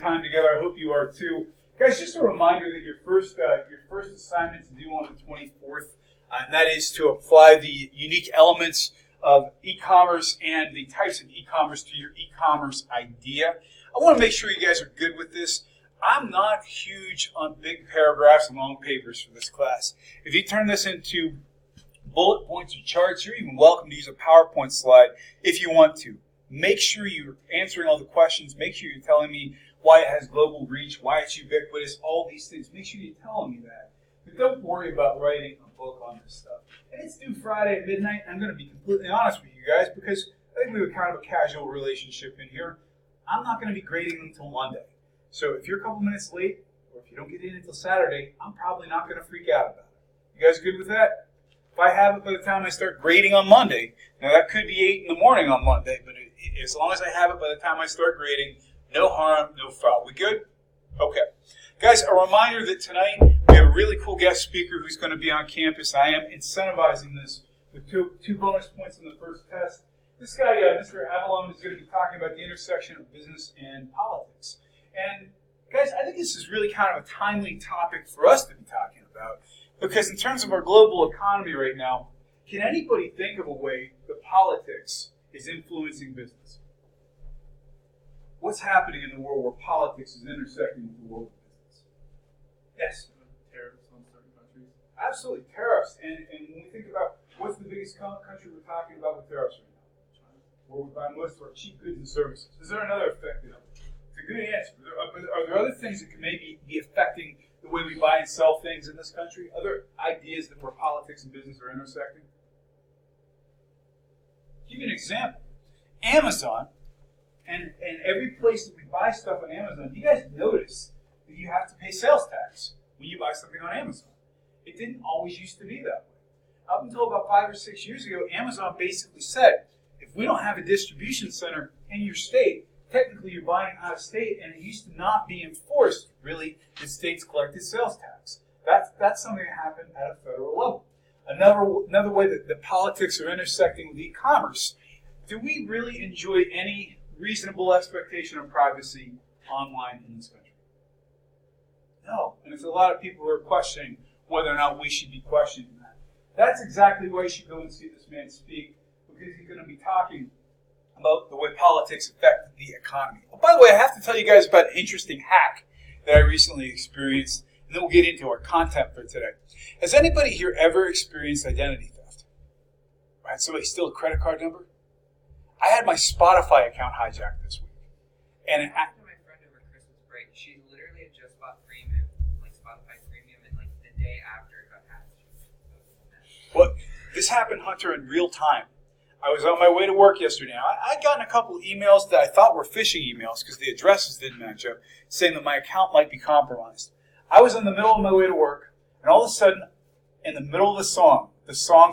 time together. I hope you are too. Guys, just a reminder that your first assignment is due on the 24th, and that is to apply the unique elements of e-commerce and the types of e-commerce to your e-commerce idea. I want to make sure you guys are good with this. I'm not huge on big paragraphs and long papers for this class. If you turn this into bullet points or charts, you're even welcome to use a PowerPoint slide if you want to. Make sure you're answering all the questions. Make sure you're telling me why it has global reach, why it's ubiquitous, all these things. Make sure you're telling me that. But don't worry about writing a book on this stuff. And it's due Friday at midnight. I'm going to be completely honest with you guys because I think we have kind of a casual relationship in here. I'm not going to be grading them until Monday. So if you're a couple minutes late, or if you don't get in until Saturday, I'm probably not going to freak out about it. You guys good with that? If I have it by the time I start grading on Monday, now that could be 8 in the morning on Monday, but as long as I have it by the time I start grading, no harm, no foul. We good? Okay. Guys, a reminder that tonight we have a really cool guest speaker who's going to be on campus. I am incentivizing this with two bonus points in the first test. This guy, Mr. Avalon, is going to be talking about the intersection of business and politics. And guys, I think this is really kind of a timely topic for us to be talking about because in terms of our global economy right now, can anybody think of a way that politics is influencing business? What's happening in the world where politics is intersecting with the world of business? Yes? Tariffs on certain countries. Absolutely, tariffs. And when we think about what's the biggest country we're talking about with tariffs right now? China. Where we buy most of our cheap goods and services. Is there another effect of it? It's a good answer. Are there other things that can maybe be affecting the way we buy and sell things in this country? Other ideas that where politics and business are intersecting? Give you an example. Amazon, and every place that we buy stuff on Amazon, you guys notice that you have to pay sales tax when you buy something on Amazon. It didn't always used to be that way. Up until about 5 or 6 years ago, Amazon basically said, if we don't have a distribution center in your state, technically you're buying out of state, and it used to not be enforced, really, the states collected sales tax. That's something that happened at a federal level. Another way that the politics are intersecting with e-commerce, do we really enjoy any reasonable expectation of privacy online in this country? No. And there's a lot of people who are questioning whether or not we should be questioning that. That's exactly why you should go and see this man speak, because he's going to be talking about the way politics affect the economy. Oh, by the way, I have to tell you guys about an interesting hack that I recently experienced, and then we'll get into our content for today. Has anybody here ever experienced identity theft? Right, somebody steal a credit card number? I had my Spotify account hijacked this week. And I talked to my friend over Christmas break. She literally had just bought premium, like Spotify premium, and like the day after it got hacked. Well, this happened, Hunter, in real time. I was on my way to work yesterday. I'd gotten a couple of emails that I thought were phishing emails because the addresses didn't match up, saying that my account might be compromised. I was in the middle of my way to work, and all of a sudden, in the middle of the song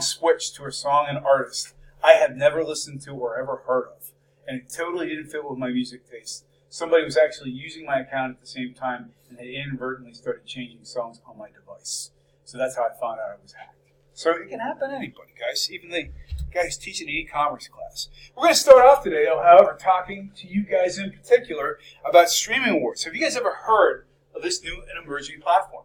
switched to a song and artist I had never listened to or ever heard of. And it totally didn't fit with my music taste. Somebody was actually using my account at the same time, and they inadvertently started changing songs on my device. So that's how I found out I was hacked. So it can happen to anybody, guys, even the guy who's teaching an e-commerce class. We're going to start off today, however, talking to you guys in particular about streaming wars. Have you guys ever heard of this new and emerging platform?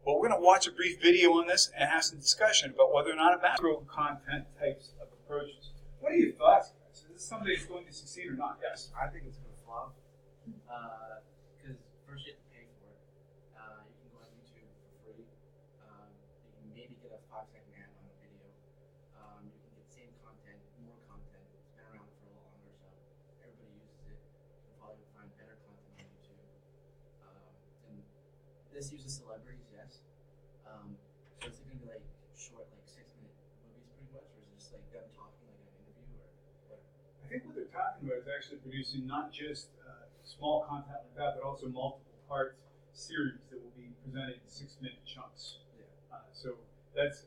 Well, we're going to watch a brief video on this and have some discussion about whether or not it matters. Content types of approaches. What are your thoughts, guys? Is this something that's going to succeed or not? Yes. I think it's going to flop. Because first you have to pay for it. You can go on YouTube for free. You can maybe get a 5-second ad on a video. You can get the same content, more content. It's been around for a little longer, so everybody uses it. You can probably find better content on YouTube. And this uses celebrities, yes. So is it going to be like short, like 6-minute movies pretty much, or is it just like them talking like an interview, or what? I think what they're talking about is actually producing not just small content like that, but also multiple part series that will be presented in 6-minute chunks. Yeah.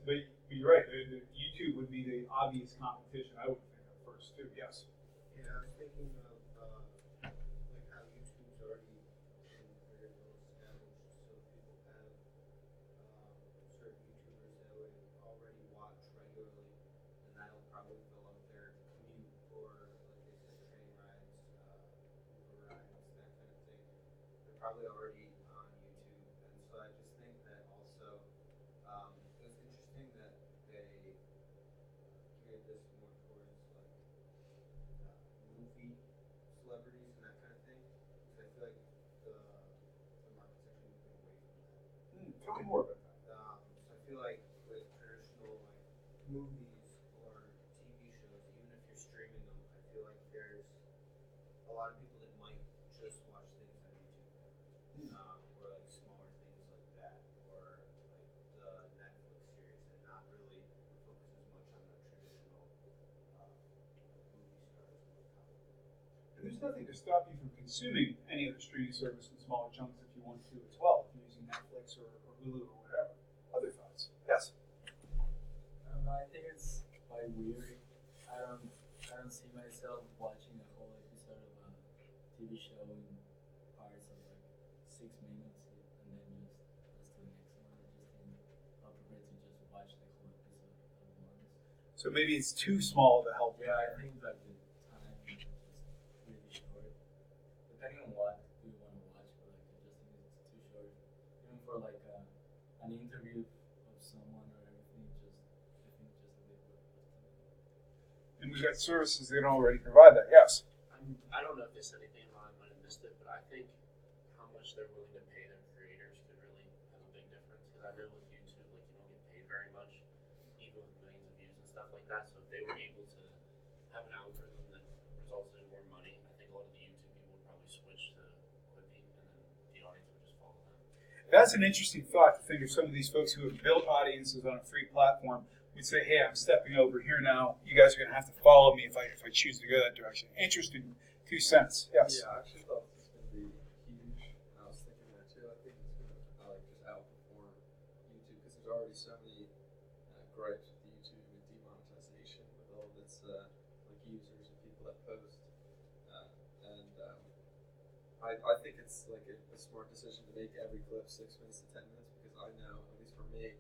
But you're right. The YouTube would be the obvious competition. I would think of first too. Yes. Yeah, I was thinking of like how YouTube's already been very well established, so people have certain YouTubers that would already watch regularly, and that'll probably fill up their commute for, like they said, train rides, Uber rides, that kind of thing. probably already on YouTube, and so I just think that also it was interesting that they geared this more towards like movie celebrities and that kind of thing. Because I feel like the market's actually moving away from that. Tell me more about that. So I feel like with traditional like movies or TV shows, even if you're streaming them, I feel like there's a lot of people that might just watch things on YouTube, or like smaller things like that, or like the Netflix series, and not really focus as much on the traditional movie stars and whatnot. And there's nothing to stop you from consuming any other streaming service in smaller chunks if you want to as well, if you're using Netflix or Hulu or whatever. Other thoughts? Yes. I don't know. I think it's quite weird. I don't see myself watching a whole episode of a TV show in parts of like 6 minutes and then just let's do the next one. I just think I'll prefer to just watch the whole episode at once. So maybe it's too small of a help. Yeah, I think that the time is just really short. Depending on what we want to watch, but like I just think it's too short. Even for like an interview of someone or everything, I think just a bit of time. And we've got services that don't already provide that. Yes. I don't know if there's anything wrong, I might have missed it, but I think how much they're willing to pay their creators could really have a big difference. Because I know with YouTube, like you don't get paid very much, even with millions of views and stuff like that. So if they were able to have an algorithm that resulted in more money, I think a lot of the YouTube people would probably switch to Quibi, and then the audience would just follow them. That's an interesting thought to think of some of these folks who have built audiences on a free platform would say, hey, I'm stepping over here now. You guys are going to have to follow me if I choose to go that direction. Interesting 2 cents. Yes. Yeah, I actually thought this was going to be huge. And I was thinking that too. I think it's going to like just outperform YouTube because there's already so many gripes with YouTube and demonetization with all of its like users and people that post. I think it's like a smart decision to make every clip 6 minutes to 10 minutes because I know, at least for me,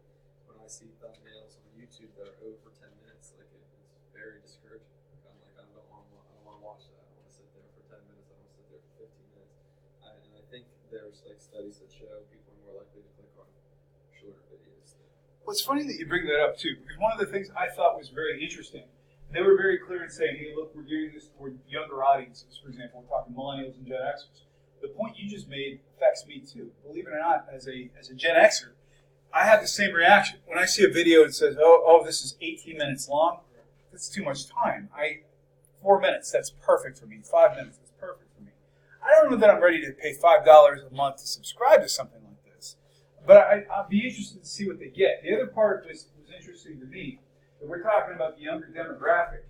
when I see thumbnails on YouTube that are over 10 minutes, like it's very discouraging. Like, I'm like, I don't want to watch that. I don't want to sit there for 10 minutes. I don't want to sit there for 15 minutes. And I think there's like studies that show people are more likely to click on shorter videos. Well, it's funny that you bring that up, too, because one of the things I thought was very interesting, they were very clear in saying, hey, look, we're doing this for younger audiences. For example, we're talking millennials and Gen Xers. The point you just made affects me, too. Believe it or not, as a Gen Xer, I have the same reaction. When I see a video and says, oh, this is 18 minutes long, that's too much time. 4 minutes, that's perfect for me. 5 minutes, that's perfect for me. I don't know that I'm ready to pay $5 a month to subscribe to something like this, but I'll be interested to see what they get. The other part was interesting to me, that we're talking about the younger demographic.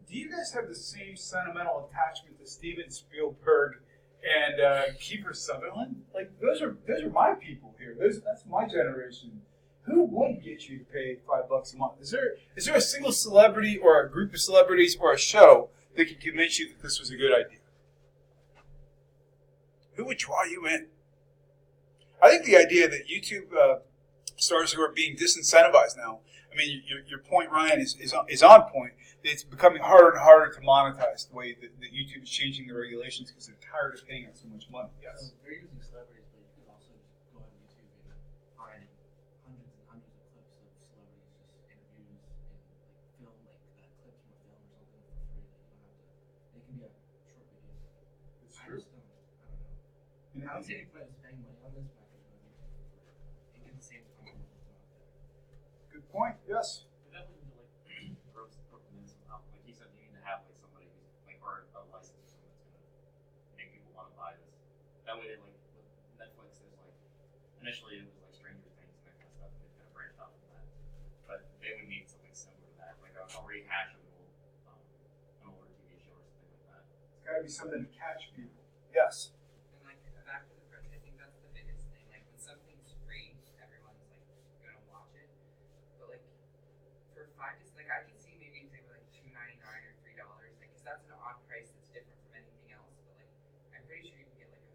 Do you guys have the same sentimental attachment to Steven Spielberg and Kiefer Sutherland? Like those are my people here. That's my generation. Who would get you to pay $5 a month? Is there a single celebrity or a group of celebrities or a show that can convince you that this was a good idea? Who would draw you in? I think the idea that YouTube stars who are being disincentivized now. I mean, your point, Ryan, is on point. It's becoming harder and harder to monetize the way that YouTube is changing the regulations because they're tired of paying us so much money. Yes. So they're using celebrities, but you can also just go on YouTube and find hundreds and hundreds of clips of celebrities, just interviews and like film, like clips from a film or something for free. Like, you don't have to. It can be a short video. It's I true. just don't. I don't know. And I don't see any point in spending money on this, but I can go on YouTube for free and get the same content that's out there. good point. Yes. But that would like broke the mental health. Like he said, you need to have like somebody who's like or a license or something that's gonna make people want to buy this. That way, like with Netflix, there's like initially it was like Stranger Things and that kind of stuff, and they kind of branched off from that. But they would need something similar to that, like a rehash of an older TV show or something like that. It's got to be something to catch people. Yes. And like back to the first, I think that's the biggest thing. Like when something's free, everyone's like gonna watch it. But like for like I can see maybe if they were like $2.99 or $3, like because that's an odd price that's different from anything else. But like I'm pretty sure you can get like a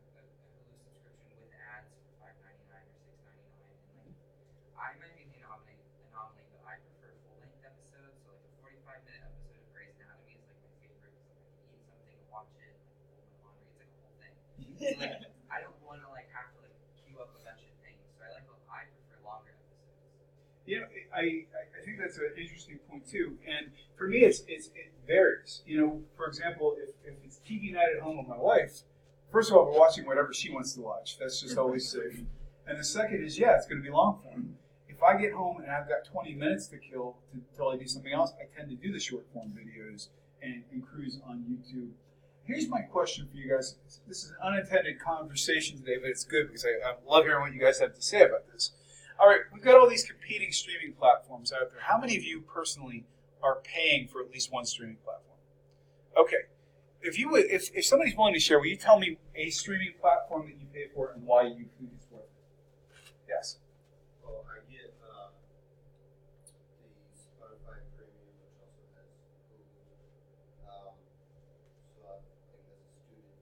Hulu subscription with ads for $5.99 or $6.99. And like I might be the anomaly, but I prefer full length episodes. So like a 45-minute episode of Grey's Anatomy is like my favorite because like I can eat something, watch it, like fold my laundry. It's like a whole thing. So, like I don't want to You know, I think that's an interesting point too. And for me, it varies. You know, for example, if it's TV night at home with my wife, first of all, we're watching whatever she wants to watch. That's just always safe. And the second is, yeah, it's going to be long form. If I get home and I've got 20 minutes to kill until I do something else, I tend to do the short form videos and cruise on YouTube. Here's my question for you guys. This is an unintended conversation today, but it's good because I love hearing what you guys have to say about this. All right, we've got all these competing streaming platforms out there. How many of you personally are paying for at least one streaming platform? Okay, if somebody's willing to share, will you tell me a streaming platform that you pay for and why you think it's worth it? Yes. Well, I get the Spotify Premium, which also has Hulu. So I think as a student,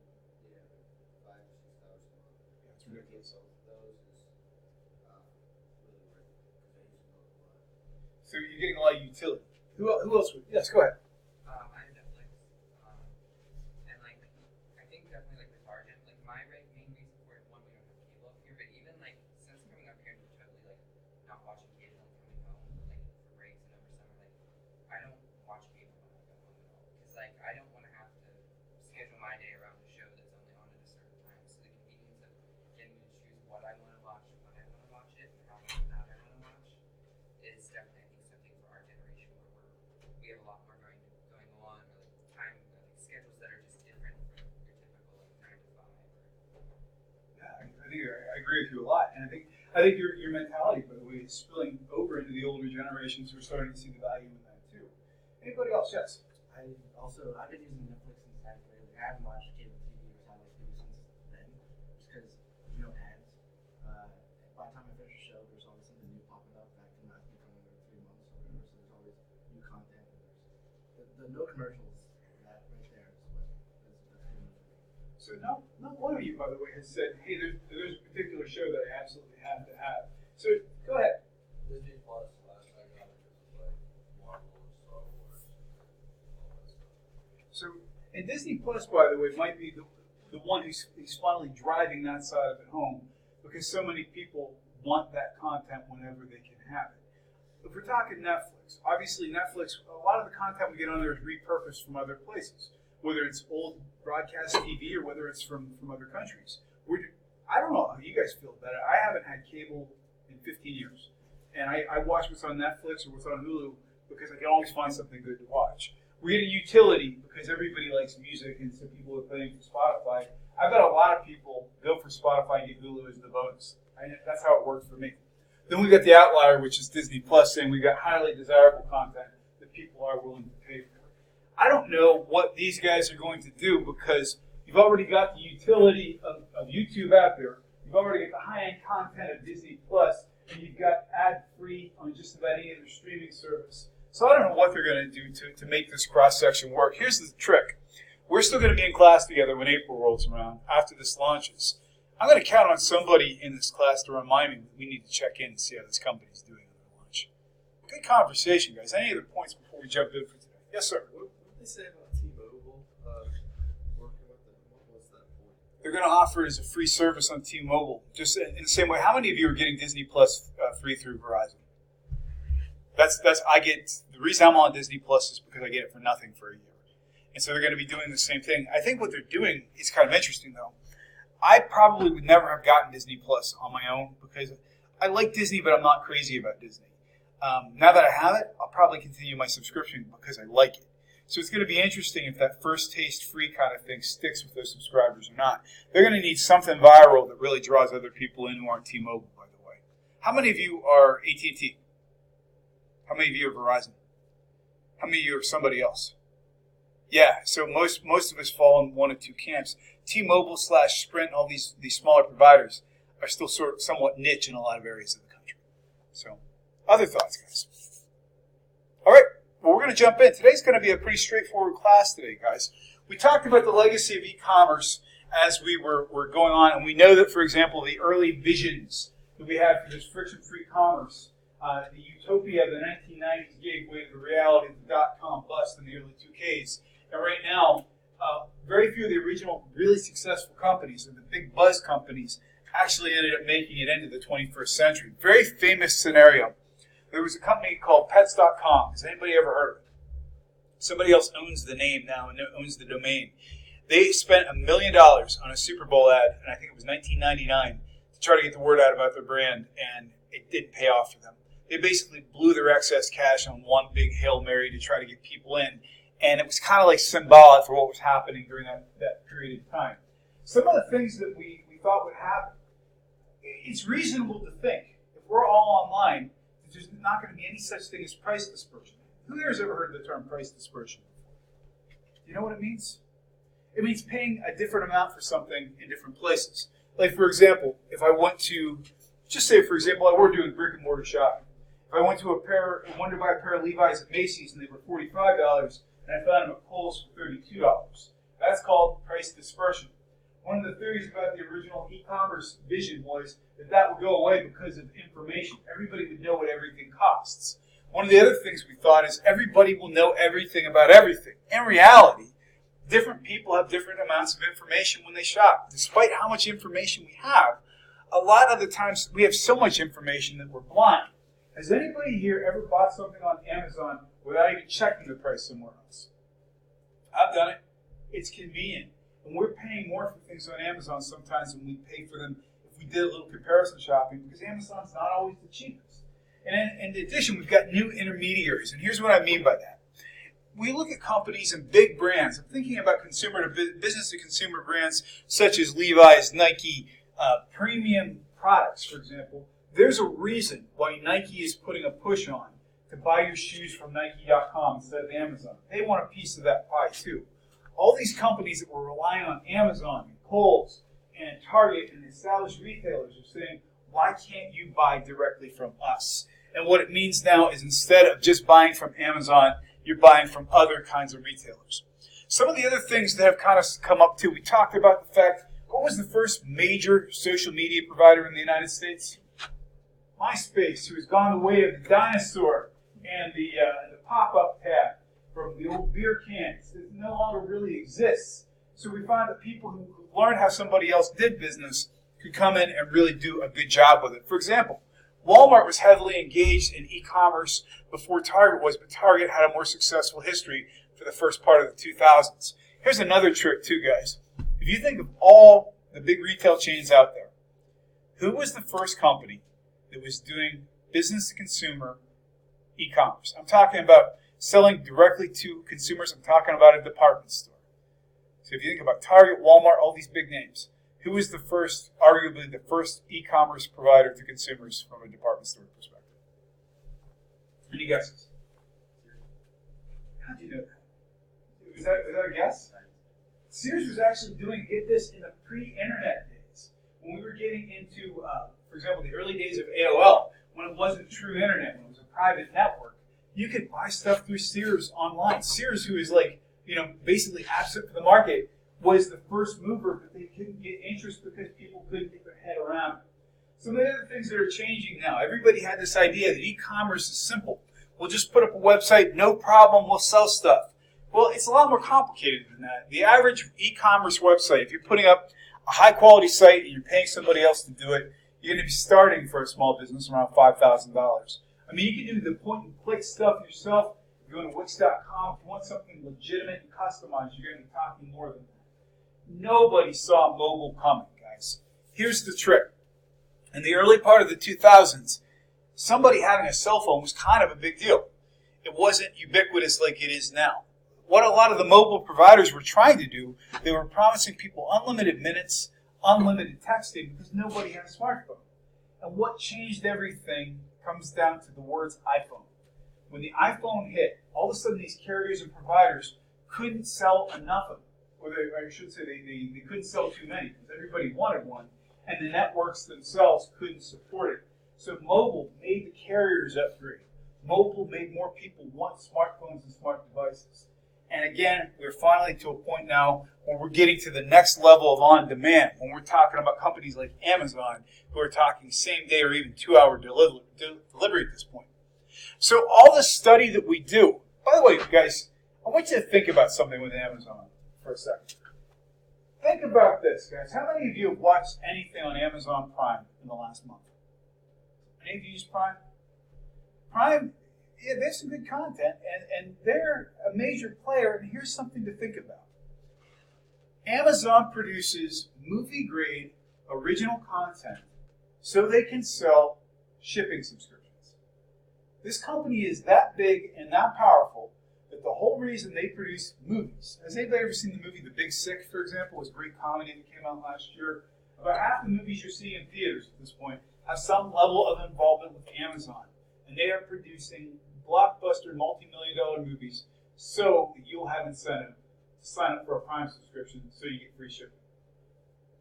you get those for $5 or $6 a month. Yeah, it's ridiculous. So those is really worth it because I use those a lot. So you're getting a lot of utility. Who else would? Yes, go ahead. I have Netflix, and like I think definitely like with Target, like my main reason for it, one, we don't have cable up here, but even like since coming up here and totally like not watching cable and coming home like for breaks and over summer, like I don't watch cable when I go home at all because like I don't want to have to schedule my day around a show that's only on at a certain time. So the convenience of getting to choose what I want to watch, when I want to watch it, and how loud I want to watch is definitely I think something for our generation where we have a lot more going on, or like time like schedules that are just different from your typical like 9 to 5. Yeah, I think I agree with you a lot, and I think your mentality, by the way, is spilling over into the older generations who are starting to see the value in that too. Anybody else? Yes. I've been using Netflix since 9th grade. Like, I haven't watched cable TV or satellite TV since then, just because there's no ads. By the time I finish a show, there's always something new popping up that can last me for another 3 months or whatever. So there's always new content. And the no commercials. That right there is what is good for me. So not one of you, by the way, has said, hey, there's a particular show that I absolutely have to have. So go ahead. Disney Plus, last I got it, was like Marvel and Star Wars and all that stuff. So, and Disney Plus, by the way, might be the one who's finally driving that side of it home because so many people want that content whenever they can have it. If we're talking Netflix, obviously Netflix, a lot of the content we get on there is repurposed from other places, whether it's old broadcast TV or whether it's from other countries. I don't know how you guys feel about it. I haven't had cable in 15 years. And I watch what's on Netflix or what's on Hulu because I can always find something good to watch. We get a utility because everybody likes music and so people are paying for Spotify. I bet a lot of people go for Spotify and get Hulu as the bonus. That's how it works for me. Then we got the outlier, which is Disney Plus, saying we got highly desirable content that people are willing to pay for. I don't know what these guys are going to do because you've already got the utility of YouTube out there. You've already got the high-end content of Disney Plus, and you've got ad-free on just about any other streaming service. So I don't know what they're going to do to make this cross-section work. Here's the trick. We're still going to be in class together when April rolls around after this launches. I'm going to count on somebody in this class to remind me that we need to check in and see how this company's doing on their launch. Good conversation, guys. Any other points before we jump in for today? Yes, sir. What did they say about T-Mobile working with them? What was that point? They're going to offer it as a free service on T-Mobile, just in the same way. How many of you are getting Disney Plus free through Verizon? The reason I'm on Disney Plus is because I get it for nothing for a year. And so they're going to be doing the same thing. I think what they're doing is kind of interesting, though. I probably would never have gotten Disney Plus on my own because I like Disney, but I'm not crazy about Disney. Now that I have it, I'll probably continue my subscription because I like it. So it's going to be interesting if that first taste free kind of thing sticks with those subscribers or not. They're going to need something viral that really draws other people in who aren't T-Mobile, by the way. How many of you are AT&T? How many of you are Verizon? How many of you are somebody else? Yeah, so most of us fall in one of two camps. T-Mobile / Sprint, all these smaller providers are still somewhat niche in a lot of areas of the country. So, other thoughts, guys? All right, well, we're going to jump in. Today's going to be a pretty straightforward class today, guys. We talked about the legacy of e-commerce as we were going on, and we know that, for example, the early visions that we had for this friction-free commerce, the utopia of the 1990s gave way to the reality of the dot-com bust in the early 2Ks. And right now, very few of the original really successful companies, and the big buzz companies, actually ended up making it into the 21st century. Very famous scenario. There was a company called Pets.com. Has anybody ever heard of it? Somebody else owns the name now and owns the domain. They spent $1 million on a Super Bowl ad, and I think it was 1999, to try to get the word out about their brand, and it didn't pay off for them. They basically blew their excess cash on one big Hail Mary to try to get people in, and it was kind of like symbolic for what was happening during that period of time. Some of the things that we thought would happen, it's reasonable to think, if we're all online, that there's not going to be any such thing as price dispersion. Who here has ever heard the term price dispersion before? Do you know what it means? It means paying a different amount for something in different places. Like, for example, if I went to, just say, for example, we're doing brick and mortar shopping. If I wanted to buy a pair of Levi's at Macy's and they were $45, and I found them at Kohl's for $32, that's called price dispersion. One of the theories about the original e-commerce vision was that would go away because of information. Everybody would know what everything costs. One of the other things we thought is everybody will know everything about everything. In reality, different people have different amounts of information when they shop. Despite how much information we have, a lot of the times we have so much information that we're blind. Has anybody here ever bought something on Amazon without even checking the price somewhere else? I've done it. It's convenient. And we're paying more for things on Amazon sometimes than we pay for them if we did a little comparison shopping, because Amazon's not always the cheapest. And in addition, we've got new intermediaries. And here's what I mean by that. We look at companies and big brands. I'm thinking about business to consumer brands such as Levi's, Nike, premium products, for example. There's a reason why Nike is putting a push on to buy your shoes from Nike.com instead of Amazon. They want a piece of that pie too. All these companies that were relying on Amazon and Kohl's and Target and established retailers are saying, why can't you buy directly from us? And what it means now is instead of just buying from Amazon, you're buying from other kinds of retailers. Some of the other things that have kind of come up too, we talked about the fact, what was the first major social media provider in the United States? MySpace, who has gone the way of the dinosaur and the pop-up tab from the old beer cans. It no longer really exists. So we find that people who learned how somebody else did business could come in and really do a good job with it. For example, Walmart was heavily engaged in e-commerce before Target was, but Target had a more successful history for the first part of the 2000s. Here's another trick too, guys. If you think of all the big retail chains out there, who was the first company that was doing business-to-consumer e-commerce? I'm talking about selling directly to consumers. I'm talking about a department store. So if you think about Target, Walmart, all these big names, who was the first, arguably the first e-commerce provider to consumers from a department store perspective? Any guesses? How'd you know that? Was that a guess? Sears was actually doing, get this, in the pre-internet days. When we were getting into, for example, the early days of AOL, when it wasn't true internet, when it was a private network, you could buy stuff through Sears online. Sears, who is basically absent from the market, was the first mover, but they couldn't get interest because people couldn't get their head around it. Some of the other things that are changing now, everybody had this idea that e-commerce is simple. We'll just put up a website, no problem, we'll sell stuff. Well, it's a lot more complicated than that. The average e-commerce website, if you're putting up a high-quality site and you're paying somebody else to do it, you're going to be starting for a small business around $5,000. I mean, you can do the point-and-click stuff yourself. If you go to Wix.com, if you want something legitimate and customized, you're going to be talking more than that. Nobody saw mobile coming, guys. Here's the trick. In the early part of the 2000s, somebody having a cell phone was kind of a big deal. It wasn't ubiquitous like it is now. What a lot of the mobile providers were trying to do, they were promising people unlimited minutes, unlimited texting, because nobody had a smartphone. And what changed everything comes down to the words iPhone. When the iPhone hit, all of a sudden these carriers and providers couldn't sell enough of them. Or I should say they couldn't sell too many because everybody wanted one, and the networks themselves couldn't support it. So mobile made the carriers upgrade. Mobile made more people want smartphones and smart devices. And again, we're finally to a point now where we're getting to the next level of on-demand, when we're talking about companies like Amazon who are talking same-day or even 2-hour delivery at this point. So all the study that we do, by the way, guys, I want you to think about something with Amazon for a second. Think about this, guys. How many of you have watched anything on Amazon Prime in the last month? Any of you use Prime? Prime, yeah, there's some good content, and they're a major player, and here's something to think about. Amazon produces movie-grade original content so they can sell shipping subscriptions. This company is that big and that powerful that the whole reason they produce movies. Has anybody ever seen the movie The Big Sick, for example? It was a great comedy that came out last year. About half the movies you're seeing in theaters at this point have some level of involvement with Amazon. And they are producing blockbuster, multi-million-dollar movies so that you'll have incentive to sign up for a Prime subscription so you get free shipping.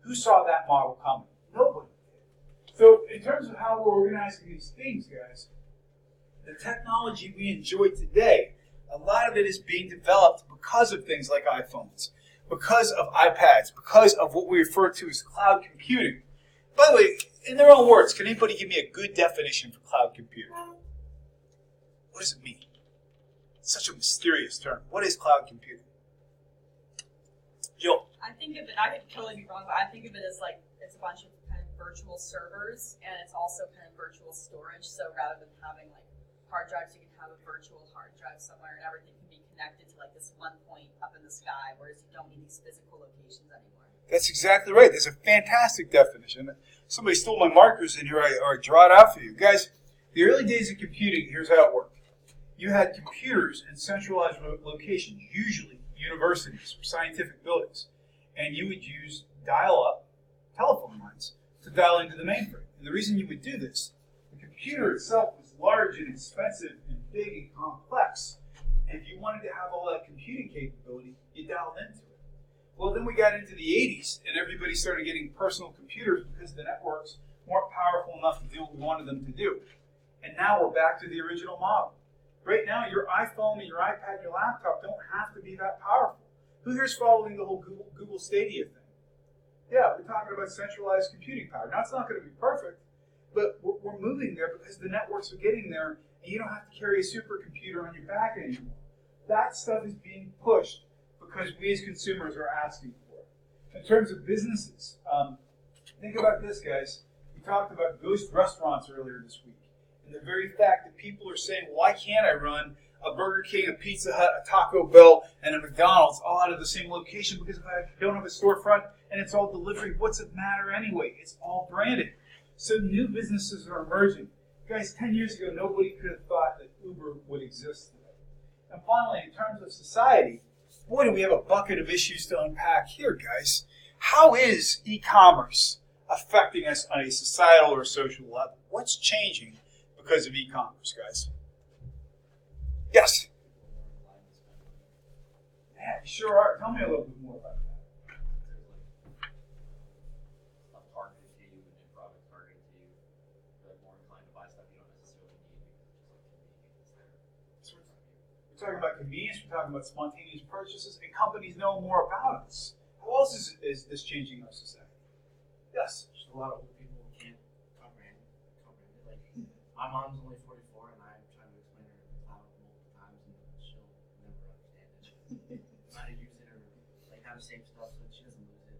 Who saw that model coming? Nobody did. So in terms of how we're organizing these things, guys, the technology we enjoy today, a lot of it is being developed because of things like iPhones, because of iPads, because of what we refer to as cloud computing. By the way, in their own words, can anybody give me a good definition for cloud computing? What does it mean? It's such a mysterious term. What is cloud computing? Jill. I think of it, I could totally be wrong, but I think of it as like it's a bunch of kind of virtual servers, and it's also kind of virtual storage. So rather than having like hard drives, you can have a virtual hard drive somewhere, and everything can be connected to like this one point up in the sky, whereas you don't need these physical locations anymore. That's exactly right. That's a fantastic definition. Somebody stole my markers in here, or I draw it out for you. Guys, the early days of computing, here's how it worked. You had computers in centralized locations, usually universities or scientific buildings, and you would use dial-up telephone lines to dial into the mainframe. And the reason you would do this, the computer itself was large and expensive and big and complex, and if you wanted to have all that computing capability, you dialed into it. Well, then we got into the 80s, and everybody started getting personal computers because the networks weren't powerful enough to do what we wanted them to do. And now we're back to the original model. Right now, your iPhone and your iPad and your laptop don't have to be that powerful. Who here's following the whole Google Stadia thing? Yeah, we're talking about centralized computing power. Now, it's not going to be perfect, but we're moving there because the networks are getting there, and you don't have to carry a supercomputer on your back anymore. That stuff is being pushed because we as consumers are asking for it. In terms of businesses, think about this, guys. We talked about ghost restaurants earlier this week. And the very fact that people are saying, why can't I run a Burger King, a Pizza Hut, a Taco Bell, and a McDonald's all out of the same location? Because if I don't have a storefront and it's all delivery, what's it matter anyway? It's all branded. So new businesses are emerging. Guys, 10 years ago, nobody could have thought that Uber would exist today. And finally, in terms of society, boy, do we have a bucket of issues to unpack here, guys. How is e-commerce affecting us on a societal or social level? What's changing because of e-commerce, guys? Yes? Yeah, you sure are. Tell me a little bit more about that. Stuff targeted to you and new products targeted to you. You're more inclined to buy stuff you don't necessarily need because it's just like convenient. We're talking about convenience, we're talking about spontaneous purchases, and companies know more about us. How else is this changing our society? Yes? Just a lot of old people can't comprehend it. Like, my mom's only 44, and I'm trying to explain her cloud multiple times, and she'll never understand it. How to use it or like how to save stuff so that she doesn't lose it.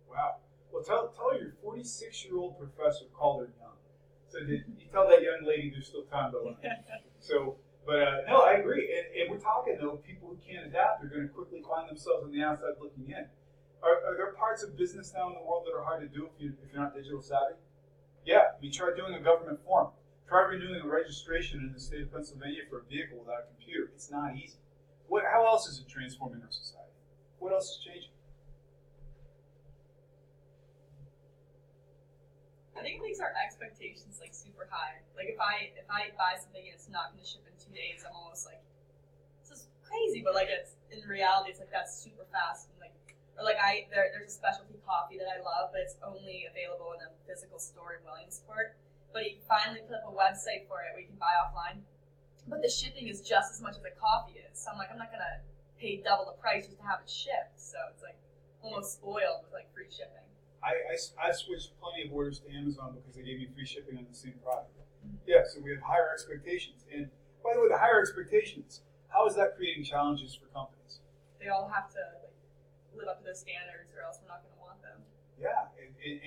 Wow. Well, tell her your 46-year-old professor called her young. So did you tell that young lady there's still time to learn? So, but no, I agree. And we're talking, though, people who can't adapt are going to quickly find themselves on the outside looking in. Are there parts of business now in the world that are hard to do if you're not digital savvy? Yeah. I mean, try doing a government form. Try renewing a registration in the state of Pennsylvania for a vehicle without a computer. It's not easy. How else is it transforming our society? What else is changing? I think it makes our expectations like super high. Like if I buy something and it's not going to ship in 2 days, I'm almost like, this is crazy. But like it's in reality, it's like that's super fast. And like, or like there's a specialty coffee that I love, but it's only available in a physical store in Williamsport. But he finally put up a website for it where you can buy offline. But the shipping is just as much as the coffee is. So I'm like, I'm not gonna pay double the price just to have it shipped. So it's like almost spoiled with like free shipping. I switched plenty of orders to Amazon because they gave me free shipping on the same product. Yeah, so we have higher expectations. And by the way, the higher expectations, how is that creating challenges for companies? They all have to like live up to to those standards, or else we're not going to want them. Yeah,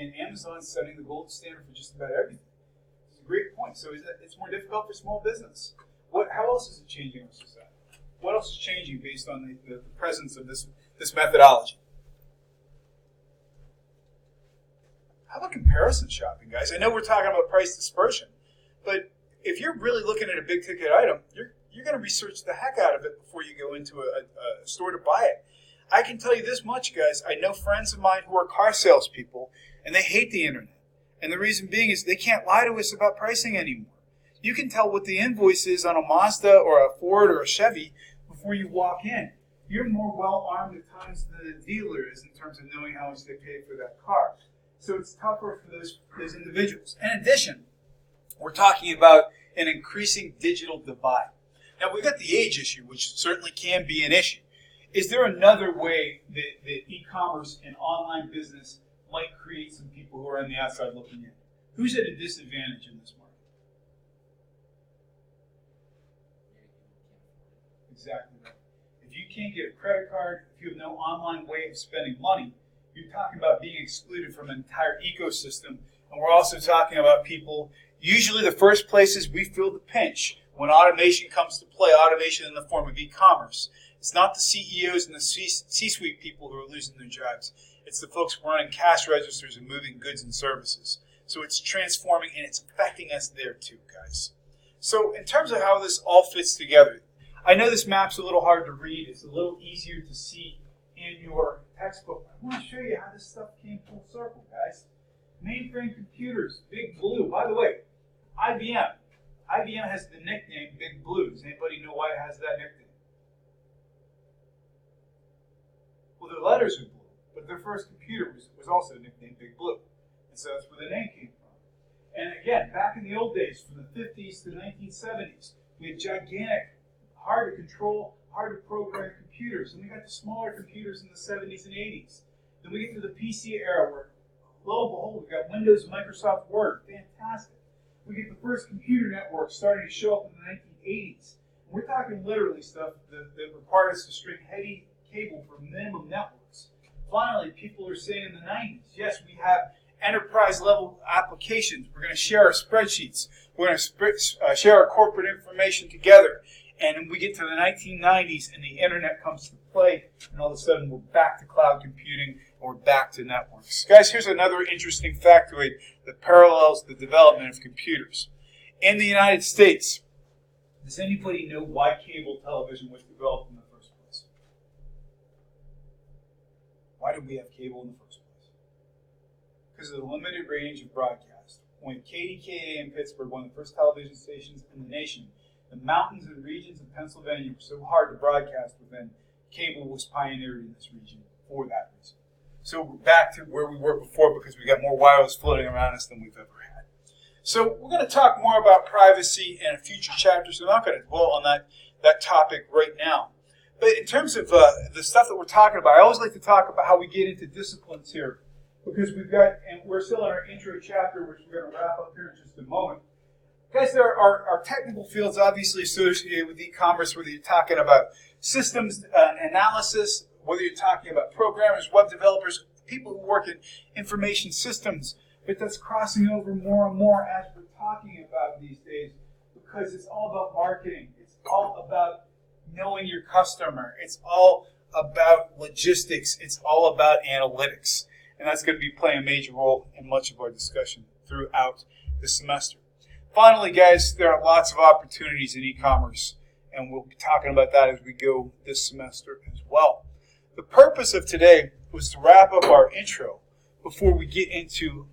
and Amazon's setting the gold standard for just about everything. It's a great point. So it's more difficult for small business. How else is it changing our society? What else is changing based on the presence of this methodology? How about comparison shopping, guys? I know we're talking about price dispersion, but if you're really looking at a big ticket item, you're going to research the heck out of it before you go into a store to buy it. I can tell you this much, guys. I know friends of mine who are car salespeople, and they hate the internet. And the reason being is they can't lie to us about pricing anymore. You can tell what the invoice is on a Mazda or a Ford or a Chevy before you walk in. You're more well-armed at times than the dealer is in terms of knowing how much they paid for that car. So it's tougher for those individuals. In addition, we're talking about an increasing digital divide. Now, we've got the age issue, which certainly can be an issue. Is there another way that e-commerce and online business might create some people who are on the outside looking in? Who's at a disadvantage in this market? Exactly right. If you can't get a credit card, if you have no online way of spending money, you're talking about being excluded from an entire ecosystem. And we're also talking about people, usually the first places we feel the pinch when automation comes to play, automation in the form of e-commerce. It's not the CEOs and the C-suite people who are losing their jobs. It's the folks running cash registers and moving goods and services. So it's transforming and it's affecting us there too, guys. So in terms of how this all fits together, I know this map's a little hard to read. It's a little easier to see in your textbook. I want to show you how this stuff came full circle, guys. Mainframe computers, Big Blue. By the way, IBM. IBM has the nickname Big Blue. Does anybody know why it has that nickname? Well, their letters are blue, but their first computer was also nicknamed Big Blue. And so that's where the name came from. And again, back in the old days, from the 50s to the 1970s, we had gigantic, hard to control, hard to program computers. And we got the smaller computers in the 70s and 80s. Then we get to the PC era where, lo and behold, we've got Windows and Microsoft Word. Fantastic. We get the first computer network starting to show up in the 1980s. And we're talking literally stuff that required us to string heavy cable for minimum networks. Finally, people are saying in the 90s, yes, we have enterprise-level applications. We're going to share our spreadsheets. We're going to share our corporate information together. And we get to the 1990s, and the internet comes to play, and all of a sudden we're back to cloud computing, or back to networks. Guys, here's another interesting factoid that parallels the development of computers. In the United States, does anybody know why cable television was developed in the first place? Why did we have cable in the first place? Because of the limited range of broadcast. When KDKA in Pittsburgh, one of the first television stations in the nation, the mountains and regions of Pennsylvania were so hard to broadcast within, cable was pioneered in this region for that reason. So we're back to where we were before because we got more wireless floating around us than we've ever had. So we're going to talk more about privacy in a future chapter, so I'm not going to dwell on that topic right now. But in terms of the stuff that we're talking about, I always like to talk about how we get into disciplines here because we're still in our intro chapter, which we're going to wrap up here in just a moment. Guys, there are technical fields obviously associated with e-commerce, whether you're talking about systems analysis, whether you're talking about programmers, web developers, people who work in information systems, but that's crossing over more and more as we're talking about these days because it's all about marketing. It's all about knowing your customer. It's all about logistics. It's all about analytics. And that's going to be playing a major role in much of our discussion throughout the semester. Finally, guys, there are lots of opportunities in e-commerce, and we'll be talking about that as we go this semester as well. The purpose of today was to wrap up our intro before we get into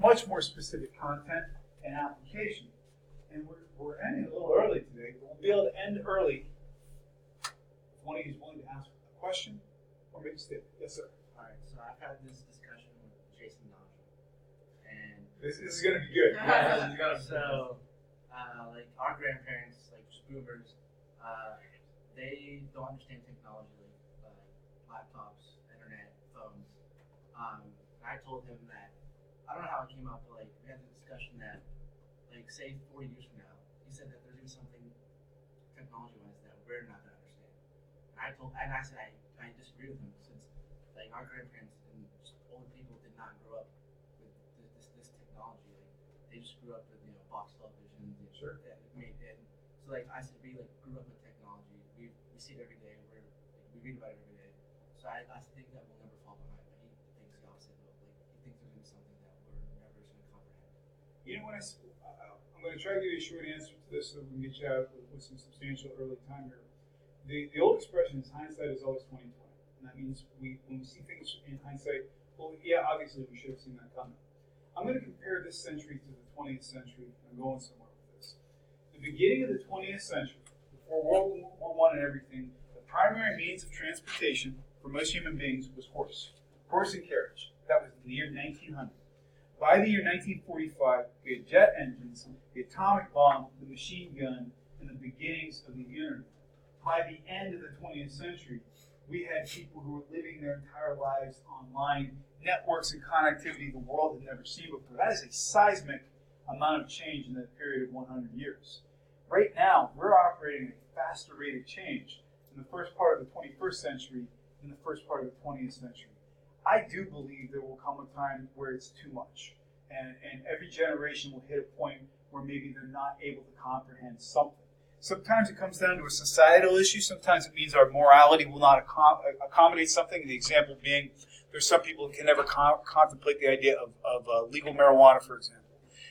much more specific content and application. And we're ending a little early today, but we'll be able to end early if one of you is willing to ask a question or make a statement. Yes, sir. All right, so I've had this discussion with Jason Donald, and This is going to be good. so, like our grandparents, like just boomers, they don't understand technology, like laptops, internet, phones. I told him that I don't know how it came up, but like we had the discussion that, like, say 40 years from now, he said that there's gonna be something technology-wise that we're not gonna understand. And I said I disagree with him since like our grandparents and just old people did not grow up with this technology. Like they just grew up with box televisions. Sure. That made it. So like I said, we like grew up with technology. We see it every day. We read about it every day. So I think that we'll never fall behind. But he thinks the opposite. Though. Like he thinks there's gonna be something that we're never just gonna comprehend. You know, I'm going to try to give you a short answer to this so we can get you out with some substantial early time here. The old expression is hindsight is always 20/20. And that means when we see things in hindsight, well, yeah, obviously we should have seen that coming. I'm going to compare this century to the 20th century, and I'm going somewhere with this. The beginning of the 20th century, before World War I and everything, the primary means of transportation for most human beings was horse and carriage. That was in the year 1900. By the year 1945, we had jet engines, the atomic bomb, the machine gun, and the beginnings of the internet. By the end of the 20th century, we had people who were living their entire lives online, networks and connectivity the world had never seen before. That is a seismic amount of change in that period of 100 years. Right now, we're operating at a faster rate of change in the first part of the 21st century than the first part of the 20th century. I do believe there will come a time where it's too much. And every generation will hit a point where maybe they're not able to comprehend something. Sometimes it comes down to a societal issue. Sometimes it means our morality will not accommodate something. The example being, there's some people who can never contemplate the idea of legal marijuana, for example.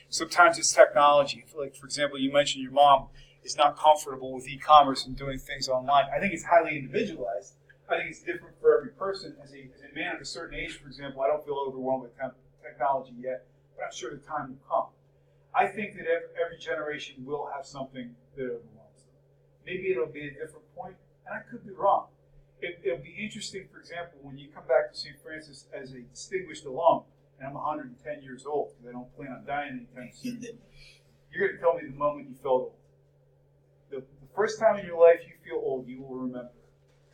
Sometimes it's technology. Like, for example, you mentioned your mom is not comfortable with e-commerce and doing things online. I think it's highly individualized. I think it's different for every person. As a man of a certain age, for example, I don't feel overwhelmed with technology yet, but I'm sure the time will come. I think that every generation will have something that overwhelms them. Maybe it'll be a different point, and I could be wrong. It'll be interesting, for example, when you come back to St. Francis as a distinguished alum, and I'm 110 years old, because I don't plan on dying anytime soon, you're going to tell me the moment you felt old. The first time in your life you feel old, you will remember.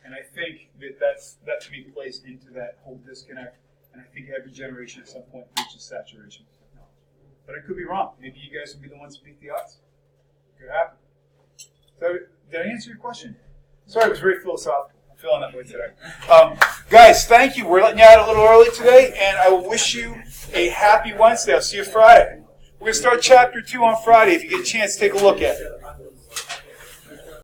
And I think that to me plays into that whole disconnect. And I think every generation at some point reaches saturation with technology. But I could be wrong. Maybe you guys will be the ones to beat the odds. It could happen. So, did I answer your question? Sorry, it was very philosophical. I'm feeling that way today. Guys, thank you. We're letting you out a little early today, and I will wish you a happy Wednesday. I'll see you Friday. We're going to start chapter 2 on Friday. If you get a chance, take a look at it.